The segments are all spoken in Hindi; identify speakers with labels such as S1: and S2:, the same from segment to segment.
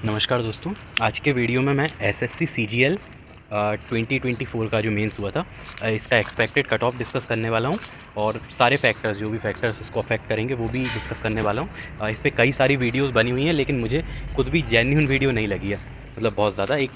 S1: नमस्कार दोस्तों। आज के वीडियो में मैं एसएससी सीजीएल 2024 का जो मेंस हुआ था इसका एक्सपेक्टेड कट ऑफ डिस्कस करने वाला हूं और सारे फैक्टर्स जो भी फैक्टर्स इसको अफेक्ट करेंगे वो भी डिस्कस करने वाला हूं। इस पे कई सारी वीडियोस बनी हुई हैं लेकिन मुझे खुद भी जेन्युइन वीडियो नहीं लगी है, मतलब बहुत ज़्यादा। एक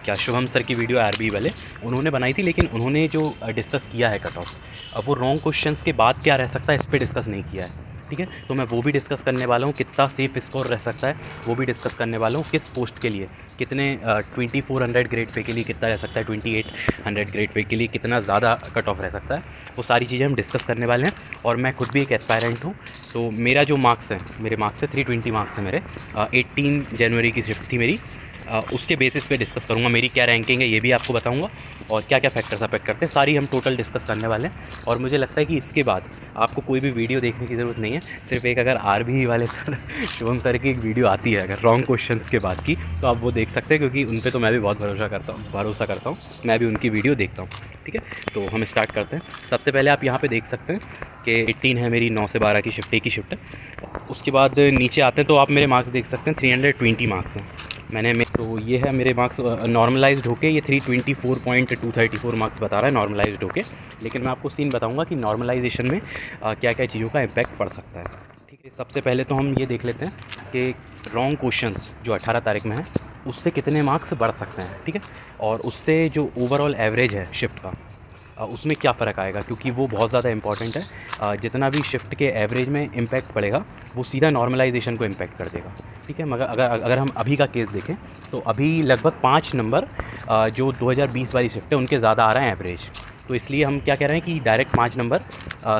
S1: क्या शुभम सर की वीडियो आरबी वाले उन्होंने बनाई थी, लेकिन उन्होंने जो डिस्कस किया है कट ऑफ, अब वो रॉन्ग क्वेश्चंस के बाद क्या रह सकता है इस पर डिस्कस नहीं किया है। ठीक है, तो मैं वो भी डिस्कस करने वाला हूँ। कितना सेफ स्कोर रह सकता है वो भी डिस्कस करने वाला हूँ। किस पोस्ट के लिए कितने 2400 ग्रेड पे के लिए कितना रह सकता है, 2800 ग्रेड पे के लिए कितना ज़्यादा कट ऑफ रह सकता है, वो सारी चीज़ें हम डिस्कस करने वाले हैं। और मैं खुद भी एक एस्पायरेंट हूँ, तो मेरा जो मार्क्स है, मेरे मार्क्स है 320 मार्क्स है मेरे। 18 जनवरी की शिफ्ट थी मेरी। उसके बेसिस पे डिस्कस करूँगा मेरी क्या रैंकिंग है, ये भी आपको बताऊँगा और क्या क्या फैक्टर्स अफेक्ट करते हैं, सारी हम टोटल डिस्कस करने वाले हैं। और मुझे लगता है कि इसके बाद आपको कोई भी वीडियो देखने की ज़रूरत नहीं है। सिर्फ एक अगर आरबी वाले सर शुभम सर की एक वीडियो आती है अगर रॉन्ग क्वेश्चंस के बाद की, तो आप वो देख सकते हैं, क्योंकि उन पे तो मैं भी बहुत भरोसा करता हूँ। मैं भी उनकी वीडियो देखता हूँ। ठीक है, तो हम स्टार्ट करते हैं। सबसे पहले आप यहाँ पर देख सकते हैं कि 18 है मेरी 9 से 12 की शिफ्ट, एक ही शिफ्ट है। उसके बाद नीचे आते हैं तो आप मेरे मार्क्स देख सकते हैं, 320 मार्क्स हैं तो ये है मेरे मार्क्स नॉर्मलाइज्ड होके, ये 324.234 मार्क्स बता रहा है नॉर्मलाइज्ड होके। लेकिन मैं आपको सीन बताऊंगा कि नॉर्मलाइजेशन में क्या क्या चीज़ों का इम्पैक्ट पड़ सकता है। ठीक है, सबसे पहले तो हम ये देख लेते हैं कि रॉन्ग क्वेश्चंस जो 18 तारीख में है उससे कितने मार्क्स बढ़ सकते हैं। ठीक है, और उससे जो ओवरऑल एवरेज है शिफ्ट का उसमें क्या फ़र्क आएगा, क्योंकि वो बहुत ज़्यादा इंपॉर्टेंट है। जितना भी शिफ्ट के एवरेज में इम्पैक्ट पड़ेगा वो सीधा नॉर्मलाइजेशन को इम्पैक्ट कर देगा। ठीक है, मगर अगर हम अभी का केस देखें तो अभी लगभग 5 नंबर जो 2020 वाली शिफ्ट है उनके ज़्यादा आ रहे हैं एवरेज। तो इसलिए हम क्या कह रहे हैं कि डायरेक्ट 5 नंबर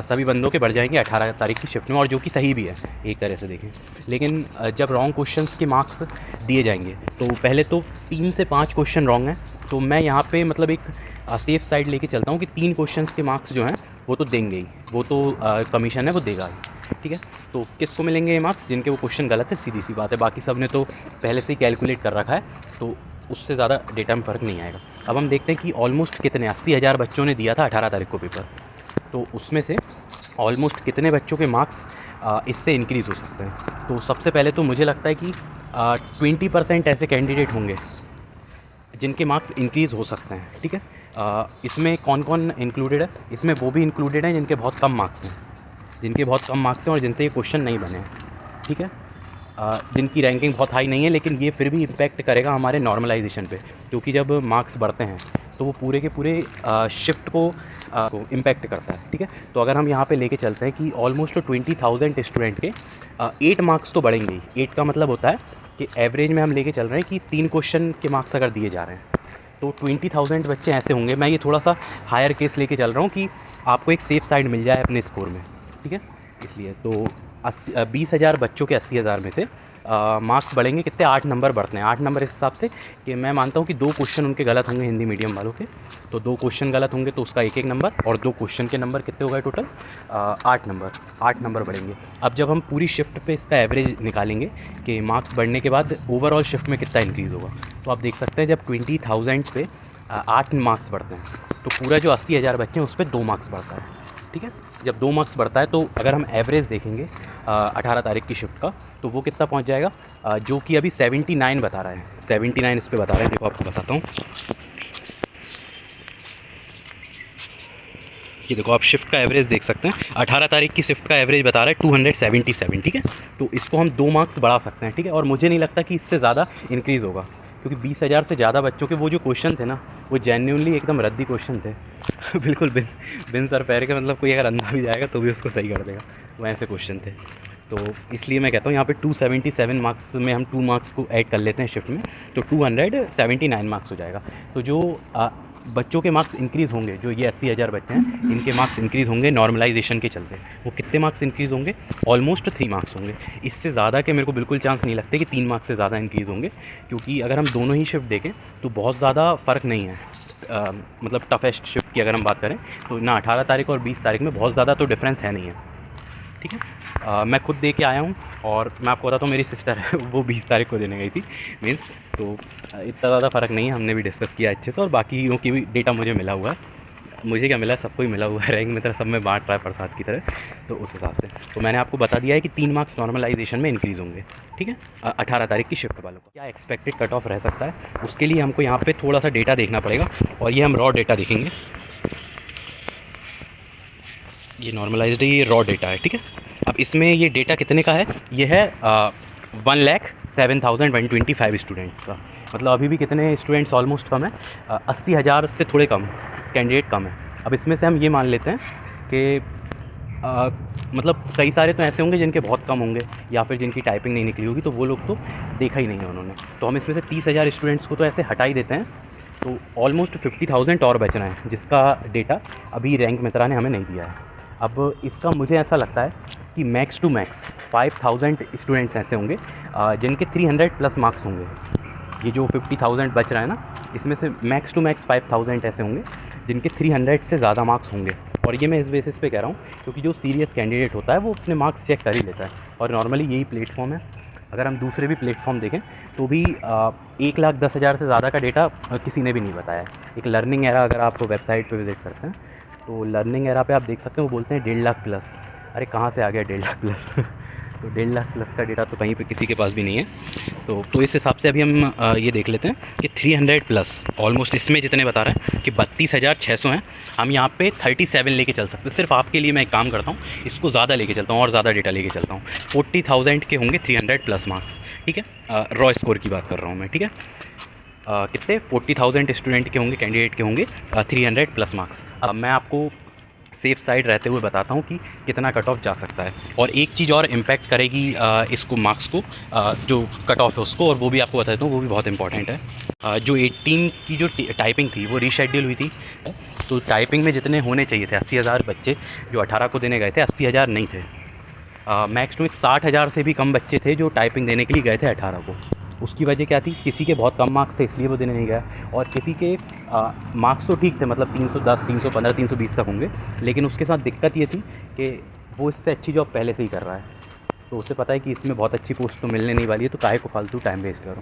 S1: सभी बंदों के बढ़ जाएंगे 18 तारीख की शिफ्ट में, और जो कि सही भी है एक तरह से देखें। लेकिन जब रॉन्ग क्वेश्चंस के मार्क्स दिए जाएंगे तो पहले तो 3 से 5 क्वेश्चन रॉन्ग हैं, तो मैं यहाँ पे मतलब एक सेफ़ साइड लेके चलता हूँ कि 3 क्वेश्चंस के मार्क्स जो हैं वो तो देंगे ही, वो तो कमीशन है वो देगा ही। ठीक है, तो किसको मिलेंगे ये मार्क्स? जिनके वो क्वेश्चन गलत है, सीधी सी बात है। बाकी सब ने तो पहले से ही कैलकुलेट कर रखा है, तो उससे ज़्यादा डेटा में फ़र्क नहीं आएगा। अब हम देखते हैं कि ऑलमोस्ट कितने 80,000 बच्चों ने दिया था 18 तारीख को पेपर, तो उसमें से ऑलमोस्ट कितने बच्चों के मार्क्स इससे इंक्रीज़ हो सकते हैं। तो सबसे पहले तो मुझे लगता है कि 20% ऐसे कैंडिडेट होंगे जिनके मार्क्स इंक्रीज़ हो सकते हैं। ठीक है, इसमें कौन कौन इंक्लूडेड है? इसमें वो भी इंक्लूडेड हैं जिनके बहुत कम मार्क्स हैं, और जिनसे ये क्वेश्चन नहीं बने हैं। ठीक है, जिनकी रैंकिंग बहुत हाई नहीं है, लेकिन ये फिर भी इम्पैक्ट करेगा हमारे नॉर्मलाइजेशन पे, क्योंकि जब मार्क्स बढ़ते हैं तो वो पूरे के पूरे शिफ्ट को इम्पैक्ट करता है। ठीक है, तो अगर हम यहाँ पे लेके चलते हैं कि ऑलमोस्ट 20,000 स्टूडेंट के 8 मार्क्स तो बढ़ेंगे ही। 8 का मतलब होता है कि एवरेज में हम लेके चल रहे हैं कि 3 क्वेश्चन के मार्क्स अगर दिए जा रहे हैं तो 20,000 बच्चे ऐसे होंगे। मैं ये थोड़ा सा हायर केस लेके चल रहा हूँ कि आपको एक सेफ़ साइड मिल जाए अपने स्कोर में। ठीक है, इसलिए तो 20,000 बच्चों के 80,000 में से मार्क्स बढ़ेंगे कितने? 8 नंबर बढ़ते हैं। 8 नंबर इस हिसाब से कि मैं मानता हूँ कि 2 क्वेश्चन उनके गलत होंगे हिंदी मीडियम वालों के, तो 2 क्वेश्चन गलत होंगे तो उसका 1-1 नंबर, और 2 क्वेश्चन के नंबर कितने हो गए टोटल? 8 नंबर बढ़ेंगे। अब जब हम पूरी शिफ्ट पे इसका एवरेज निकालेंगे कि मार्क्स बढ़ने के बाद ओवरऑल शिफ्ट में कितना इंक्रीज़ होगा, तो आप देख सकते हैं जब 20,000 पे 8 मार्क्स बढ़ते हैं तो पूरा जो 80,000 बच्चे हैं उस पर 2 मार्क्स बढ़ता है। ठीक है, जब 2 मार्क्स बढ़ता है तो अगर हम एवरेज देखेंगे 18 तारीख की शिफ्ट का, तो वो कितना पहुंच जाएगा? जो कि अभी 79 बता रहा है। 79 इस पे बता रहे हैं, देखो आपको बताता हूँ। ये देखो आप शिफ्ट का एवरेज देख सकते हैं। 18 तारीख की शिफ्ट का एवरेज बता रहा है 277। ठीक है, तो इसको हम 2 मार्क्स बढ़ा सकते हैं। ठीक है, और मुझे नहीं लगता कि इससे ज़्यादा इंक्रीज़ होगा, क्योंकि 20,000 से ज़्यादा बच्चों के वो जो क्वेश्चन थे ना, वो जेन्युइनली एकदम रद्दी क्वेश्चन थे बिल्कुल बिन सर पैर के, मतलब कोई अगर अंधा भी जाएगा तो भी उसको सही कर देगा, वैसे क्वेश्चन थे। तो इसलिए मैं कहता हूँ यहाँ पे 277 मार्क्स में हम 2 मार्क्स को ऐड कर लेते हैं शिफ्ट में, तो 279 मार्क्स हो जाएगा। तो जो बच्चों के मार्क्स इंक्रीज़ होंगे, जो ये 80,000 बच्चे हैं इनके मार्क्स इंक्रीज़ होंगे नॉर्मलाइजेशन के चलते। वो कितने मार्क्स इंक्रीज़ होंगे? ऑलमोस्ट 3 मार्क्स होंगे। इससे ज़्यादा के मेरे को बिल्कुल चांस नहीं लगते कि 3 मार्क्स से ज़्यादा इंक्रीज़ होंगे, क्योंकि अगर हम दोनों ही शिफ्ट देखें तो बहुत ज़्यादा फ़र्क नहीं है। मतलब टफेस्ट शिफ्ट की अगर हम बात करें तो ना 18 तारीख और 20 तारीख में बहुत ज़्यादा तो डिफरेंस है नहीं है। ठीक है, मैं खुद दे के आया हूँ, और मैं आपको बताता हूँ मेरी सिस्टर है वो 20 तारीख को देने गई थी मीन्स, तो इतना ज़्यादा फ़र्क नहीं है। हमने भी डिस्कस किया अच्छे से, और बाकियों की भी डेटा मुझे मिला हुआ है। मुझे क्या मिला, सबको ही मिला हुआ है रैंक मित्र, सब में बांट रहा है प्रसाद की तरह। तो उस हिसाब से तो मैंने आपको बता दिया है कि 3 मार्क्स नॉर्मलाइजेशन में इंक्रीज़ होंगे, ठीक है। 18 तारीख की शिफ्ट वालों को क्या एक्सपेक्टेड कट ऑफ रह सकता है, उसके लिए हमको यहाँ पे थोड़ा सा डेटा देखना पड़ेगा, और ये हम रॉ डेटा देखेंगे। ये नॉर्मलाइज्ड है, ये रॉ डेटा है, ठीक है। अब इसमें ये डेटा कितने का है, ये है 1,07,125 स्टूडेंट्स का। मतलब अभी भी कितने स्टूडेंट्स ऑलमोस्ट कम है, 80,000 से थोड़े कम कैंडिडेट कम है। अब इसमें से हम ये मान लेते हैं कि मतलब कई सारे तो ऐसे होंगे जिनके बहुत कम होंगे, या फिर जिनकी टाइपिंग नहीं निकली होगी, तो वो लोग तो देखा ही नहीं है उन्होंने। तो हम इसमें से 30,000 स्टूडेंट्स को तो ऐसे हटा ही देते हैं। तो ऑलमोस्ट 50,000 और बच रहे हैं, जिसका डेटा अभी रैंक मित्रा ने हमें नहीं दिया है। अब इसका मुझे ऐसा लगता है कि मैक्स टू मैक्स 5,000 स्टूडेंट्स ऐसे होंगे जिनके 300 प्लस मार्क्स होंगे। ये जो 50,000 बच रहा है ना, इसमें से मैक्स टू मैक्स 5,000 ऐसे होंगे जिनके 300 से ज़्यादा मार्क्स होंगे। और ये मैं इस बेसिस पे कह रहा हूँ क्योंकि जो सीरियस कैंडिडेट होता है वो अपने मार्क्स चेक कर ही लेता है, और नॉर्मली यही प्लेटफॉर्म है। अगर हम दूसरे भी प्लेटफॉर्म देखें तो भी 1,10,000 से ज़्यादा का डेटा किसी ने भी नहीं बताया है। एक लर्निंग एरा अगर आप वेबसाइट पे विज़िट करते हैं तो लर्निंग एरा पे आप देख सकते हैं, वो बोलते हैं 1.5 लाख प्लस। अरे कहाँ से आ गया 1.5 लाख प्लस तो 1.5 लाख प्लस का डेटा तो कहीं पे किसी के पास भी नहीं है। तो इस हिसाब से अभी हम ये देख लेते हैं कि 300 प्लस ऑलमोस्ट इसमें जितने बता रहे हैं कि 32,600 हैं, हम यहाँ पे 37 लेके चल सकते हैं। सिर्फ आपके लिए मैं एक काम करता हूँ, इसको ज़्यादा लेके चलता हूँ और ज़्यादा डेटा लेके चलता हूँ। 40,000 के होंगे 300 प्लस मार्क्स, ठीक है। रॉ स्कोर की बात कर रहा हूँ मैं, ठीक है। कितने 40,000 स्टूडेंट के होंगे, कैंडिडेट के होंगे 300 प्लस मार्क्स। अब मैं आपको सेफ साइड रहते हुए बताता हूँ कि कितना कट ऑफ जा सकता है। और एक चीज़ और इम्पैक्ट करेगी इसको मार्क्स को, जो कट ऑफ है उसको, और वो भी आपको बता देता हूँ, वो भी बहुत इंपॉर्टेंट है। जो 18 की जो टाइपिंग थी वो रीशेड्यूल हुई थी, तो टाइपिंग में जितने होने चाहिए थे 80,000 बच्चे जो 18 को देने गए थे, 80,000 नहीं थे। मैक्स टू मैक्स 60,000 से भी कम बच्चे थे जो टाइपिंग देने के लिए गए थे 18 को। उसकी वजह क्या थी, किसी के बहुत कम मार्क्स थे इसलिए वो देने नहीं गया, और किसी के मार्क्स तो ठीक थे, मतलब 310, 315, 320 तक होंगे, लेकिन उसके साथ दिक्कत ये थी कि वो इससे अच्छी जॉब पहले से ही कर रहा है, तो उसे पता है कि इसमें बहुत अच्छी पोस्ट तो मिलने नहीं वाली है, तो काहे को फालतू टाइम वेस्ट करो।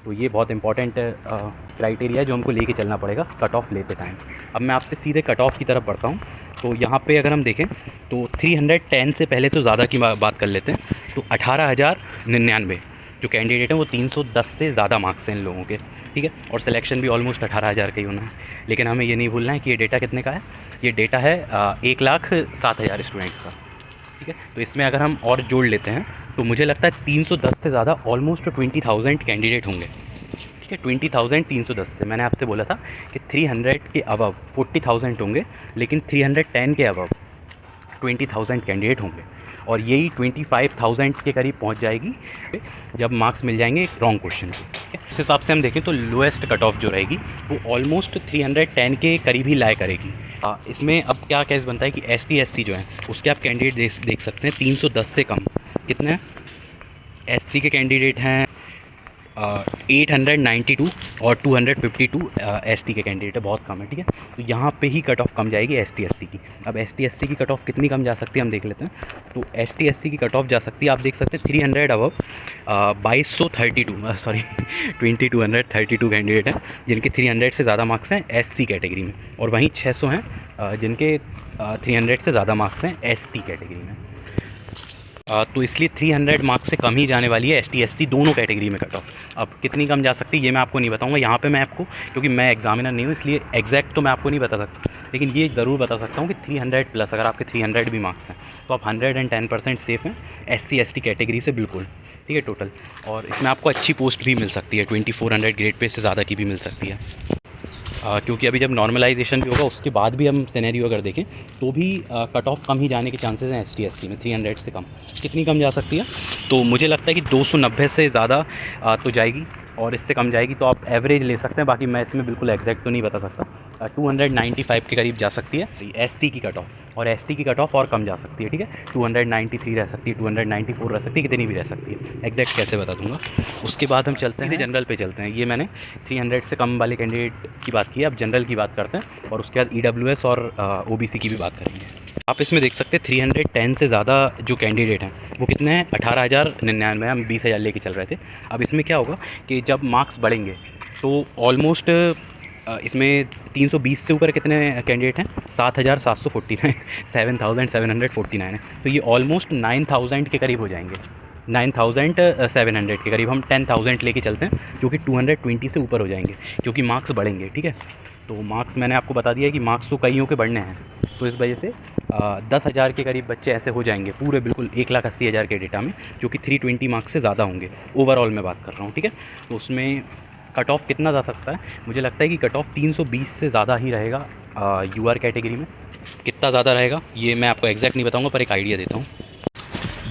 S1: तो ये बहुत इंपॉर्टेंट क्राइटेरिया है जो हमको लेके चलना पड़ेगा कट ऑफ लेते टाइम। अब मैं आपसे सीधे कट ऑफ की तरफ बढ़ता हूँ। तो यहाँ पे अगर हम देखें तो 310 से पहले तो ज़्यादा की बात कर लेते हैं, तो 18,099 जो कैंडिडेट हैं वो 310 से ज़्यादा मार्क्स हैं इन लोगों के, ठीक है। और सिलेक्शन भी ऑलमोस्ट 18,000 का ही होना है। लेकिन हमें ये नहीं भूलना है कि ये डेटा कितने का है, ये डेटा है 1,07,000 स्टूडेंट्स का, ठीक है। तो इसमें अगर हम और जोड़ लेते हैं तो मुझे लगता है 310 से ज़्यादा ऑलमोस्ट 20,000 कैंडिडेट होंगे, ठीक है। 20,000 310 से, मैंने आपसे बोला था कि 300 के अबव 40,000 होंगे, लेकिन 310 के अबव 20,000 कैंडिडेट होंगे, और यही 25,000 के करीब पहुंच जाएगी जब मार्क्स मिल जाएंगे रॉन्ग क्वेश्चन के। इस हिसाब से हम देखें तो लोएस्ट कट ऑफ जो रहेगी वो ऑलमोस्ट 310 के करीब ही लाए करेगी। इसमें अब क्या केस बनता है कि ST SC जो है उसके आप कैंडिडेट देख सकते हैं 310 से कम कितने हैं। SC के कैंडिडेट हैं 892 और 252 ST के कैंडिडेट है, बहुत कम है, ठीक है। तो यहाँ पे ही कट ऑफ कम जाएगी ST SC की। अब ST SC की कट ऑफ कितनी कम जा सकती है हम देख लेते हैं। तो ST SC की कट ऑफ जा सकती है, आप देख सकते हैं 300 अबव 2232 कैंडिडेट हैं जिनके 300 से ज़्यादा मार्क्स हैं SC कैटेगरी में, और वहीं 600 हैं जिनके 300 से ज़्यादा मार्क्स हैं ST कैटेगरी में। तो इसलिए 300 मार्क्स से कम ही जाने वाली है ST SC दोनों कैटेगरी में कट ऑफ। अब कितनी कम जा सकती है ये मैं आपको नहीं बताऊंगा यहाँ पे, मैं आपको, क्योंकि मैं एग्जामिनर नहीं हूँ इसलिए एग्जैक्ट तो मैं आपको नहीं बता सकता, लेकिन ये ज़रूर बता सकता हूँ कि 300 प्लस अगर आपके 300 भी मार्क्स हैं तो आप 110% सेफ़ हैं SC ST कैटेगरी से, बिल्कुल, ठीक है टोटल। और इसमें आपको अच्छी पोस्ट भी मिल सकती है, 2400 ग्रेड पे से ज़्यादा की भी मिल सकती है। क्योंकि अभी जब नॉर्मलाइजेशन भी होगा उसके बाद भी हम सिनेरियो अगर देखें तो भी कट ऑफ कम ही जाने के चांसेस हैं ST SC में। 300 से कम कितनी कम जा सकती है, तो मुझे लगता है कि 290 से ज़्यादा तो जाएगी, और इससे कम जाएगी तो आप एवरेज ले सकते हैं, बाकी मैं इसमें बिल्कुल एग्जैक्ट तो नहीं बता सकता। 295 के करीब जा सकती है SC की कट ऑफ, और ST की कट ऑफ और कम जा सकती है, ठीक है। 293 रह सकती है, 294 रह सकती है, कितनी भी रह सकती है, एग्जैक्ट कैसे बता दूंगा। उसके बाद हम चलते हैं जनरल पे चलते हैं। ये मैंने 300 से कम वाले कैंडिडेट की बात की है, अब जनरल की बात करते हैं, और उसके बाद EWS और OBC की भी बात करेंगे। आप इसमें देख सकते हैं 310 से ज़्यादा जो कैंडिडेट हैं वो कितने हैं, 18,099, हम 20,000 लेके चल रहे थे। अब इसमें क्या होगा कि जब मार्क्स बढ़ेंगे तो ऑलमोस्ट इसमें 320 से ऊपर कितने कैंडिडेट हैं? 7,749 7,749 है। तो ये ऑलमोस्ट 9,000 के करीब हो जाएंगे, 9,700 के करीब। हम 10,000 लेके चलते हैं, जो कि 220 से ऊपर हो जाएंगे, क्योंकि मार्क्स बढ़ेंगे। ठीक है, तो मार्क्स मैंने आपको बता दिया है कि मार्क्स तो कईयों के बढ़ने हैं, तो इस वजह से 10,000 के करीब बच्चे ऐसे हो जाएंगे पूरे बिल्कुल 1,80,000 के डेटा में, जो कि 320 मार्क्स से ज़्यादा होंगे। ओवरऑल मैं बात कर रहा हूँ। ठीक है, तो उसमें कट ऑफ कितना जा सकता है? मुझे लगता है कि कट ऑफ 320 से ज़्यादा ही रहेगा यूआर कैटेगरी में। कितना ज़्यादा रहेगा ये मैं आपको एग्जैक्ट नहीं बताऊँगा, पर एक आइडिया देता हूँ।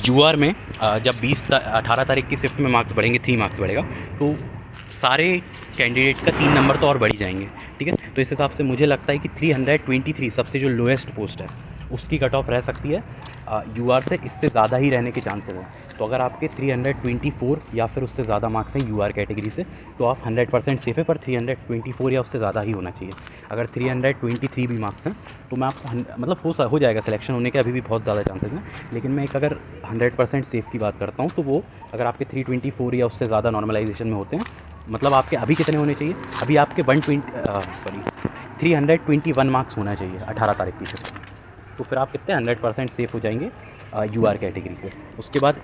S1: यूआर में जब 18 तारीख की शिफ्ट में मार्क्स बढ़ेंगे, 3 मार्क्स बढ़ेगा, तो सारे कैंडिडेट का 3 नंबर तो और बढ़ ही जाएंगे। ठीक है, तो इस हिसाब से मुझे लगता है कि 323 सबसे जो लोएस्ट पोस्ट है उसकी कट ऑफ रह सकती है यूआर से, इससे ज़्यादा ही रहने के चांसेस हैं। तो अगर आपके 324 या फिर उससे ज़्यादा मार्क्स हैं यूआर कैटेगरी से, तो आप 100% सेफ है, पर 324 या उससे ज़्यादा ही होना चाहिए। अगर 323 भी मार्क्स हैं तो मैं आपको मतलब हो जाएगा सिलेक्शन होने के, अभी भी बहुत ज़्यादा चांसेस हैं। लेकिन मैं एक अगर 100% सेफ की बात करता हूँ, तो वो अगर आपके 324 या उससे ज़्यादा नॉर्मलाइजेशन में होते हैं, मतलब आपके अभी कितने होने चाहिए? अभी आपके 321 मार्क्स होना चाहिए 18 तारीख की शिफ्ट, तो फिर आप कितने 100% सेफ़ हो जाएंगे यूआर कैटेगरी से। उसके बाद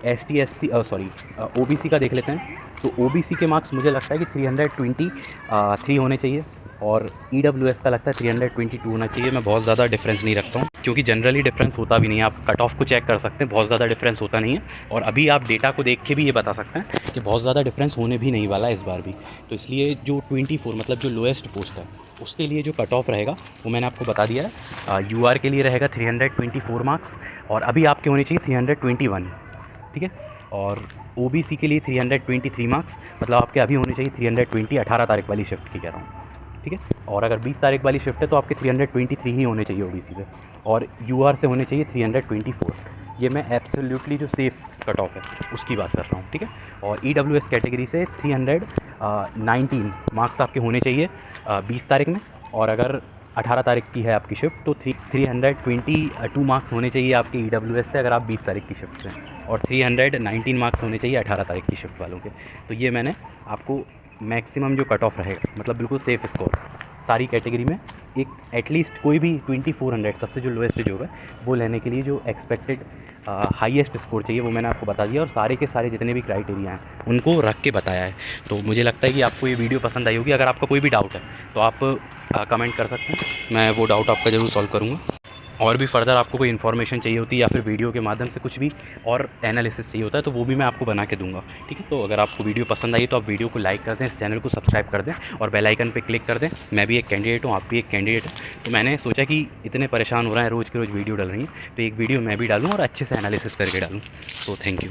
S1: ओबीसी का देख लेते हैं। तो ओबीसी के मार्क्स मुझे लगता है कि 323 होने चाहिए, और ईडब्ल्यूएस का लगता है 322 होना चाहिए। मैं बहुत ज़्यादा डिफरेंस नहीं रखता हूँ, क्योंकि जनरली डिफरेंस होता भी नहीं है। आप कट ऑफ को चेक कर सकते हैं, बहुत ज़्यादा डिफरेंस होता नहीं है। और अभी आप डेटा को देख के भी ये बता सकते हैं कि बहुत ज़्यादा डिफरेंस होने भी नहीं वाला है इस बार भी। तो इसलिए जो 24 मतलब जो लोएस्ट पोस्ट है, उसके लिए जो कट ऑफ रहेगा वो मैंने आपको बता दिया है। यूआर के लिए रहेगा 324 मार्क्स, और अभी आपके होने चाहिए 321। ठीक है, और ओबीसी के लिए 323 मार्क्स, मतलब आपके अभी होने चाहिए 320 18 तारीख वाली शिफ्ट की कह रहा हूँ। ठीक है, और अगर 20 तारीख वाली शिफ्ट है तो आपके 323 ही होने चाहिए ओबीसी से, और यूआर से होने चाहिए 324। ये मैं एब्सोल्युटली जो सेफ़ कट ऑफ है उसकी बात कर रहा हूँ। ठीक है, और ईडब्ल्यूएस कैटेगरी से 319 मार्क्स आपके होने चाहिए 20 तारीख में, और अगर 18 तारीख की है आपकी शिफ्ट तो 322 मार्क्स होने चाहिए आपके ईडब्ल्यूएस से, अगर आप 20 तारीख की शिफ्ट से, और 319 मार्क्स होने चाहिए 18 तारीख की शिफ्ट वालों के। तो ये मैंने आपको मैक्सिमम जो कट ऑफ रहेगा, मतलब बिल्कुल सेफ़ स्कोर सारी कैटेगरी में, एक एटलीस्ट कोई भी 2400 सबसे जो लोएस्ट जो है वो लेने के लिए जो एक्सपेक्टेड हाईएस्ट स्कोर चाहिए वो मैंने आपको बता दिया, और सारे के सारे जितने भी क्राइटेरिया हैं उनको रख के बताया है। तो मुझे लगता है कि आपको ये वीडियो पसंद आई होगी। अगर आपका कोई भी डाउट है तो आप कमेंट कर सकते हैं, मैं वो डाउट आपका ज़रूर सॉल्व करूँगा। और भी फर्दर आपको कोई इन्फॉर्मेशन चाहिए होती है, या फिर वीडियो के माध्यम से कुछ भी और एनालिसिस चाहिए होता है, तो वो भी मैं आपको बना के दूंगा। ठीक है, तो अगर आपको वीडियो पसंद आई तो आप वीडियो को लाइक कर दें, इस चैनल को सब्सक्राइब कर दें, और बेल आइकन पे क्लिक कर दें। मैं भी एक कैंडिडेट हूँ, आप भी एक कैंडिडेट हैं, तो मैंने सोचा कि इतने परेशान हो रहे हैं, रोज़ के रोज़ वीडियो डल रही है, तो एक वीडियो मैं भी डालूँ और अच्छे से एनालिसिस करके डालूँ। So thank you.